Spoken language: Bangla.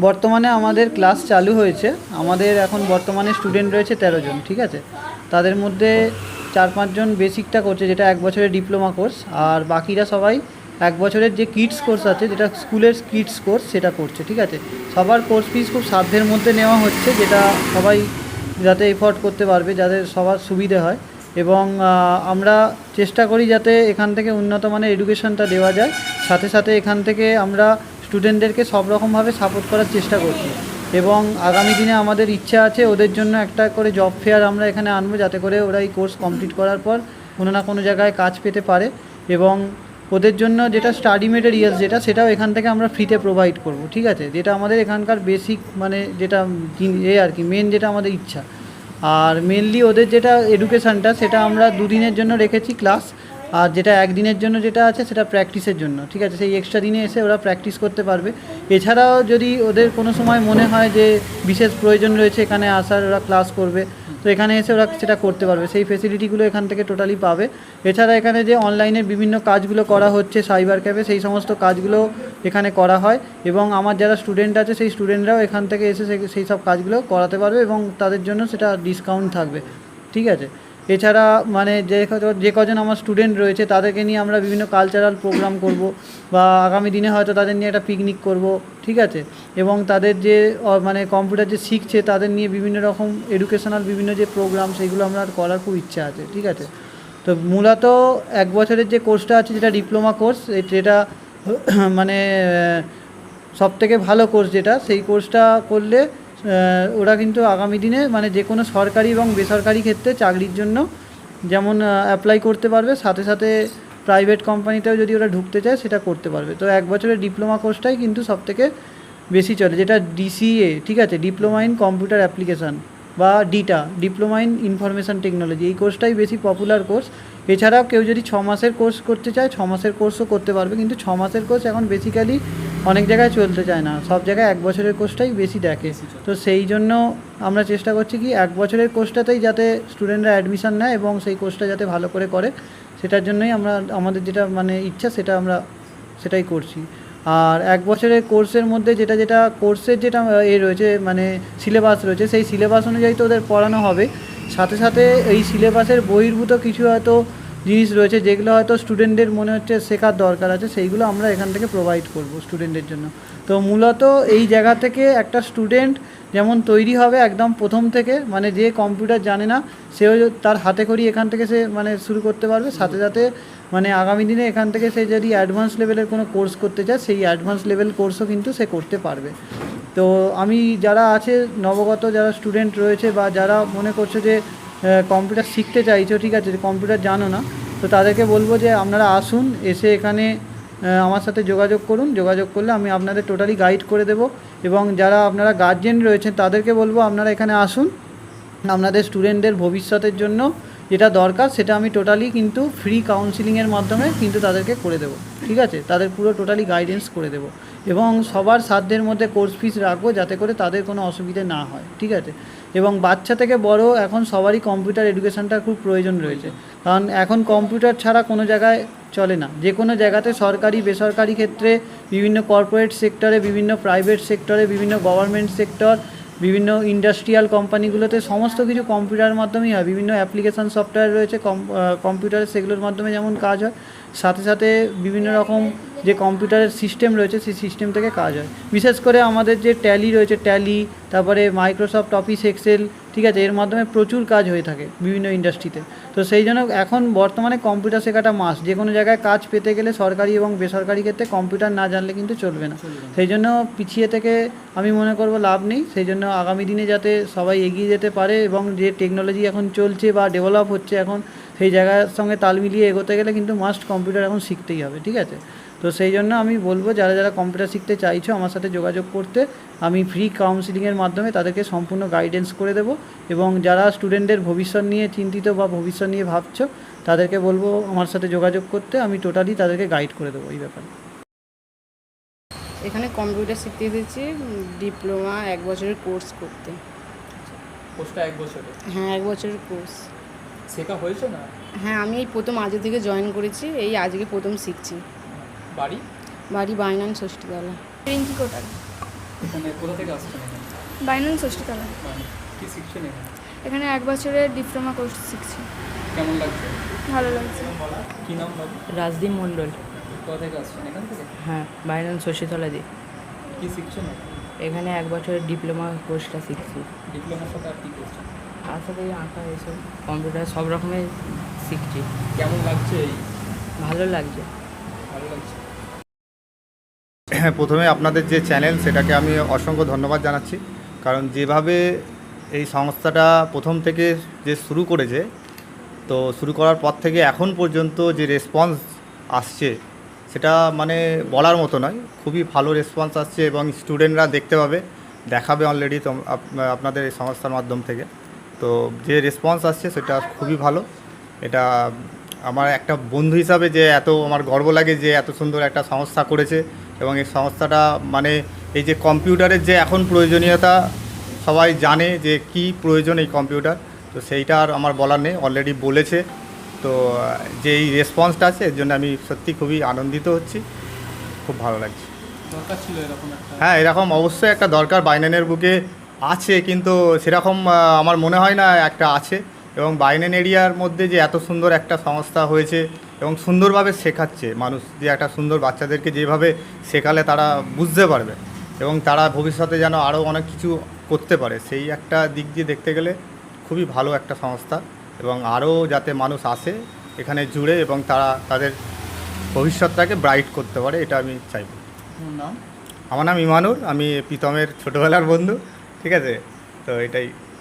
বর্তমানে আমাদের ক্লাস চালু হয়েছে। আমাদের এখন বর্তমানে স্টুডেন্ট রয়েছে 13 জন, ঠিক আছে। তাদের মধ্যে 4-5 জন বেসিকটা করছে, যেটা 1 বছরের ডিপ্লোমা কোর্স, আর বাকিরা সবাই 1 বছরের যে কিডস কোর্স আছে, যেটা স্কুলের কিডস কোর্স, সেটা করছে, ঠিক আছে। সবার কোর্স ফিস খুব সাধ্যের মধ্যে নেওয়া হচ্ছে, যেটা সবাই যাতে এফোর্ড করতে পারবে, যাতে সবার সুবিধে হয়। এবং আমরা চেষ্টা করি যাতে এখান থেকে উন্নত মানের এডুকেশনটা দেওয়া যায়। সাথে সাথে এখান থেকে আমরা স্টুডেন্টদেরকে সব রকমভাবে সাপোর্ট করার চেষ্টা করছি। এবং আগামী দিনে আমাদের ইচ্ছা আছে ওদের জন্য একটা করে জব ফেয়ার আমরা এখানে আনবো, যাতে করে ওরা এই কোর্স কমপ্লিট করার পর কোনো না কোনো জায়গায় কাজ পেতে পারে। এবং ওদের জন্য যেটা স্টাডি মেটেরিয়ালস সেটাও এখান থেকে আমরা ফ্রিতে প্রোভাইড করব, ঠিক আছে। যেটা আমাদের এখানকার বেসিক মানে যেটা আর কি মেন যেটা আমাদের ইচ্ছা। আর মেনলি ওদের যেটা এডুকেশানটা সেটা আমরা 2 দিনের জন্য রেখেছি ক্লাস, আর যেটা 1 দিনের জন্য যেটা আছে সেটা প্র্যাকটিসের জন্য, ঠিক আছে। সেই এক্সট্রা দিনে এসে ওরা প্র্যাকটিস করতে পারবে। এছাড়াও যদি ওদের কোনো সময় মনে হয় যে বিশেষ প্রয়োজন রয়েছে এখানে আসার, ওরা ক্লাস করবে, তো এখানে এসে ওরা সেটা করতে পারবে। সেই ফেসিলিটিগুলো এখান থেকে টোটালি পাবে। এছাড়া এখানে যে অনলাইনের বিভিন্ন কাজগুলো করা হচ্ছে সাইবার ক্যাফে, সেই সমস্ত কাজগুলো এখানে করা হয়। এবং আমার যারা স্টুডেন্ট আছে সেই স্টুডেন্টরাও এখান থেকে এসে সেই সব কাজগুলো করাতে পারবে, এবং তাদের জন্য সেটা ডিসকাউন্ট থাকবে, ঠিক আছে। এছাড়া মানে যে কজন আমার স্টুডেন্ট রয়েছে তাদেরকে নিয়ে আমরা বিভিন্ন কালচারাল প্রোগ্রাম করব, বা আগামী দিনে হয়তো তাদের নিয়ে একটা পিকনিক করব, ঠিক আছে। এবং তাদের যে মানে কম্পিউটার যে শিখছে তাদের নিয়ে বিভিন্ন রকম এডুকেশনাল বিভিন্ন যে প্রোগ্রাম, সেইগুলো আমরা করার খুব ইচ্ছা আছে, ঠিক আছে। তো মূলত 1 বছরের যে কোর্সটা আছে যেটা ডিপ্লোমা কোর্স, যেটা মানে সবথেকে ভালো কোর্স, যেটা সেই কোর্সটা করলে ওরা কিন্তু আগামী দিনে মানে যে কোনো সরকারি এবং বেসরকারি ক্ষেত্রে চাকরির জন্য যেমন অ্যাপ্লাই করতে পারবে, সাথে সাথে প্রাইভেট কোম্পানিতেও যদি ওরা ঢুকতে চায় সেটা করতে পারবে। তো 1 বছরের ডিপ্লোমা কোর্সটাই কিন্তু সবথেকে বেশি চলে, যেটা ডিসিএ, ঠিক আছে, ডিপ্লোমা ইন কম্পিউটার অ্যাপ্লিকেশান, বা ডিটা, ডিপ্লোমা ইন ইনফরমেশান টেকনোলজি। এই কোর্সটাই বেশি পপুলার কোর্স। এছাড়াও কেউ যদি 6 মাসের কোর্স করতে চায় 6 মাসের কোর্সও করতে পারবে, কিন্তু 6 মাসের কোর্স এখন বেসিক্যালি অনেক জায়গায় চলতে চায় না, সব জায়গায় 1 বছরের কোর্সটাই বেশি দেখে। তো সেই জন্য আমরা চেষ্টা করছি কি 1 বছরের কোর্সটাতেই যাতে স্টুডেন্টরা অ্যাডমিশান নেয় এবং সেই কোর্সটা যাতে ভালো করে করে, সেটার জন্যই আমরা আমাদের যেটা মানে ইচ্ছা সেটা আমরা সেটাই করছি। আর 1 বছরের কোর্সের মধ্যে যেটা কোর্সের যেটা রয়েছে মানে সিলেবাস রয়েছে, সেই সিলেবাস অনুযায়ী তো ওদের পড়ানো হবে। সাথে সাথে এই সিলেবাসের বহির্ভূত কিছু হয়তো জিনিস রয়েছে যেগুলো হয়তো স্টুডেন্টদের মনে হচ্ছে শেখার দরকার আছে, সেইগুলো আমরা এখান থেকে প্রোভাইড করব স্টুডেন্টদের জন্য। তো মূলত এই জায়গা থেকে একটা স্টুডেন্ট যেমন তৈরি হবে একদম প্রথম থেকে, মানে যে কম্পিউটার জানে না সেও তার হাতে করি এখান থেকে সে মানে শুরু করতে পারবে। সাথে সাথে মানে আগামী দিনে এখান থেকে সে যদি অ্যাডভান্স লেভেলের কোনো কোর্স করতে চায় সেই অ্যাডভান্স লেভেল কোর্সও কিন্তু সে করতে পারবে। তো আমি যারা আছে নবগত যারা স্টুডেন্ট রয়েছে, বা যারা মনে করছে যে কম্পিউটার শিখতে চাইছো, ঠিক আছে, কম্পিউটার জানো না, তো তাদেরকে বলবো যে আপনারা আসুন, এসে এখানে আমার সাথে যোগাযোগ করুন। যোগাযোগ করলে আমি আপনাদের টোটালি গাইড করে দেব। এবং যারা আপনারা গার্জেন রয়েছেন তাদেরকে বলবো আপনারা এখানে আসুন, আপনাদের স্টুডেন্টদের ভবিষ্যতের জন্য যেটা দরকার সেটা আমি টোটালি কিন্তু ফ্রি কাউন্সিলিংয়ের মাধ্যমে কিন্তু তাদেরকে করে দেবো, ঠিক আছে। তাদের পুরো টোটালি গাইডেন্স করে দেবো, এবং সবার সাধ্যের মধ্যে কোর্স ফিস রাখবো যাতে করে তাদের কোনো অসুবিধে না হয়, ঠিক আছে। এবং বাচ্চা থেকে বড় এখন সবারই কম্পিউটার এডুকেশানটার খুব প্রয়োজন রয়েছে, কারণ এখন কম্পিউটার ছাড়া কোনো জায়গায় চলে না। যে কোনো জায়গাতে সরকারি বেসরকারি ক্ষেত্রে, বিভিন্ন কর্পোরেট সেক্টরে, বিভিন্ন প্রাইভেট সেক্টরে, বিভিন্ন গভর্নমেন্ট সেক্টর, বিভিন্ন ইন্ডাস্ট্রিয়াল কোম্পানিগুলোতে সমস্ত কিছু কম্পিউটারের মাধ্যমেই হয়। বিভিন্ন অ্যাপ্লিকেশান সফটওয়্যার রয়েছে কম্পিউটারে, সেগুলোর মাধ্যমে যেমন কাজ হয়, সাথে সাথে বিভিন্ন রকম যে কম্পিউটারের সিস্টেম রয়েছে সেই সিস্টেম থেকে কাজ হয়। বিশেষ করে আমাদের যে ট্যালি রয়েছে, ট্যালি, তারপরে মাইক্রোসফট অফিস এক্সেল, ঠিক আছে, এর মাধ্যমে প্রচুর কাজ হয়ে থাকে বিভিন্ন ইন্ডাস্ট্রিতে। তো সেই জন্য এখন বর্তমানে কম্পিউটার শেখাটা মাস্ট। যে কোনো জায়গায় কাজ পেতে গেলে সরকারি এবং বেসরকারি ক্ষেত্রে কম্পিউটার না জানলে কিন্তু চলবে না। সেই জন্য পিছিয়ে থেকে আমি মনে করব লাভ নেই। সেই জন্য আগামী দিনে যাতে সবাই এগিয়ে যেতে পারে, এবং যে টেকনোলজি এখন চলছে বা ডেভেলপ হচ্ছে এখন, সেই জায়গার সঙ্গে তাল মিলিয়ে এগোতে গেলে কিন্তু মাস্ট কম্পিউটার এখন শিখতেই হবে, ঠিক আছে। তো সেই জন্য আমি বলবো যারা যারা কম্পিউটার শিখতে চাইছো আমার সাথে যোগাযোগ করতে। আমি ফ্রি কাউন্সিলিংয়ের মাধ্যমে তাদেরকে সম্পূর্ণ গাইডেন্স করে দেবো। এবং যারা স্টুডেন্টদের ভবিষ্যৎ নিয়ে চিন্তিত বা ভবিষ্যৎ নিয়ে ভাবছো তাদেরকে বলবো আমার সাথে যোগাযোগ করতে, আমি টোটালি তাদেরকে গাইড করে দেবো এই ব্যাপারে। এখানে কম্পিউটার শিখতে এসেছি, ডিপ্লোমা 1 বছরের কোর্স করতে। কোর্সটা 1 বছরের? হ্যাঁ, 1 বছরের কোর্স। শেখা হয়েছে না? হ্যাঁ, আমি এই প্রথম আজকে থেকে জয়েন করেছি, এই আজকে প্রথম শিখছি। বাড়ি? বাড়ি বাইনান ষষ্ঠীতলা। রিঙ্কি কোটাল। এখানে কোথা থেকে আসছেন এখানে? বাইনান ষষ্ঠীতলা। মানে কি শিখছেন এখানে? এখানে 1 বছরের ডিপ্লোমা কোর্স শিখছি। কেমন লাগছে? ভালো লাগছে। কি নাম বাবু? রাজদীপ মণ্ডল। কোথা থেকে আসছেন এখান থেকে? হ্যাঁ, বাইনান ষষ্ঠীতলা দিয়ে। কি শিখছেন? এখানে 1 বছরের ডিপ্লোমা কোর্সটা শিখছি। ডিপ্লোমার সাথে আর কি করছেন? তার সাথে এই আঁকা এসব কম্পিউটার সব রকমের শিখছি। কেমন লাগছে এই? ভালো লাগছে। ভালো লাগছে। প্রথমে আপনাদের যে চ্যানেল সেটাকে আমি অসংখ্য ধন্যবাদ জানাচ্ছি, কারণ যেভাবে এই সংস্থাটা প্রথম থেকে যে শুরু করেছে, তো শুরু করার পর থেকে এখন পর্যন্ত যে রেসপন্স আসছে সেটা মানে বলার মতো নয়। খুবই ভালো রেসপন্স আসছে এবং স্টুডেন্টরা দেখতে পাবে, দেখাবে অলরেডি তো আপনাদের এই সংস্থার মাধ্যম থেকে। তো যে রেসপন্স আসছে সেটা খুবই ভালো। এটা আমার একটা বন্ধু হিসাবে যে এত আমার গর্ব লাগে যে এত সুন্দর একটা সংস্থা করেছে এবং এই সংস্থাটা মানে এই যে কম্পিউটারের যে এখন প্রয়োজনীয়তা সবাই জানে যে কি প্রয়োজন এই কম্পিউটার, তো সেইটা আর আমার বলার নেই, অলরেডি বলেছে। তো যে এই রেসপন্সটা আছে এর জন্য আমি সত্যি খুবই আনন্দিত হচ্ছি, খুব ভালো লাগছে। দরকার ছিল এরকম একটা। হ্যাঁ, এরকম অবশ্যই একটা দরকার বাইনানের বুকে আছে, কিন্তু সেরকম আমার মনে হয় না একটা আছে। এবং বাইনান এরিয়ার মধ্যে যে এত সুন্দর একটা সংস্থা হয়েছে এবং সুন্দরভাবে শেখাচ্ছে মানুষ, যে একটা সুন্দর বাচ্চাদেরকে যেভাবে শেখালে তারা বুঝতে পারবে এবং তারা ভবিষ্যতে যেন আরও অনেক কিছু করতে পারে, সেই একটা দিক দিয়ে দেখতে গেলে খুবই ভালো একটা সংস্থা। এবং আরও যাতে মানুষ আসে এখানে জুড়ে এবং তারা তাদের ভবিষ্যৎটাকে ব্রাইট করতে পারে, এটা আমি চাইব। নাম? আমার নাম ইমানুর, আমি প্রীতমের ছোটোবেলার বন্ধু, ঠিক আছে। তো এটাই